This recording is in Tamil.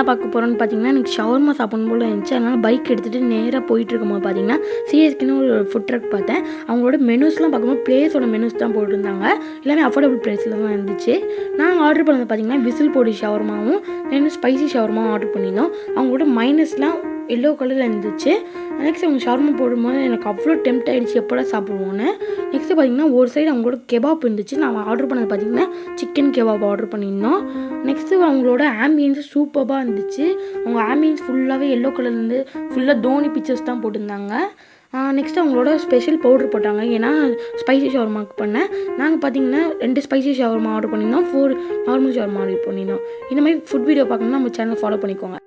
பார்க்க போகிறோன்னு பார்த்தீங்கன்னா எனக்கு ஷவர்மா சாப்பிடணும் போல் இருந்துச்சு. அதனால் பைக் எடுத்துகிட்டு நேராக போயிட்டு இருக்கும்போது பார்த்தீங்கன்னா சிஎஸ்கேன்னு ஒரு ஃபுட் ட்ரக் பார்த்தேன். அவங்களோட மெனூஸ்லாம் பார்க்கும்போது பிளேஸோட மெனூஸ் தான் போட்டிருந்தாங்க. எல்லாமே அஃபோர்டபுள் ப்ரைஸில் தான் இருந்துச்சு. நாங்கள் ஆர்டர் பண்ணது பார்த்தீங்கன்னா விசில் பொடி ஷவர்மாவும் தென் ஸ்பைசி ஷவர்மாவும் ஆர்டர் பண்ணியிருந்தோம். அவங்களோட மைனஸ்லாம் எல்லோ கலரில் இருந்துச்சு. நெக்ஸ்ட் அவங்க ஷவர்மா போடும்போது எனக்கு அவ்வளோ டெம்ப்ட் ஆகிடுச்சு எப்போடா சாப்பிடுவோன்னு. நெக்ஸ்ட்டு பார்த்திங்கன்னா ஒரு சைடு அவங்களோட கெபாப் இருந்துச்சு. நான் ஆர்டர் பண்ணது பார்த்திங்கன்னா சிக்கன் கெபாப் ஆர்டர் பண்ணியிருந்தோம். நெக்ஸ்ட்டு அவங்களோட ஆம்பியன்ஸு சூப்பராக இருந்துச்சு. அவங்க ஆம்பியன்ஸ் ஃபுல்லாகவே எல்லோ கலர்லேருந்து ஃபுல்லாக தோனி பிக்சர்ஸ் தான் போட்டிருந்தாங்க. நெக்ஸ்ட்டு அவங்களோட ஸ்பெஷல் பவுட்ரு போட்டாங்க. ஏன்னா ஸ்பைசி ஷவர்மாக்கு பண்ணேன். நாங்கள் பார்த்திங்கன்னா 2 ஸ்பைசி ஷவர்மா ஆர்டர் பண்ணியிருந்தோம், 4 நார்மல் ஷவர்மா ஆர்டர் பண்ணியிருந்தோம். இந்த மாதிரி ஃபுட் வீடியோ பார்க்கணுன்னா நம்ம சேனலை ஃபாலோ பண்ணிக்கோங்க.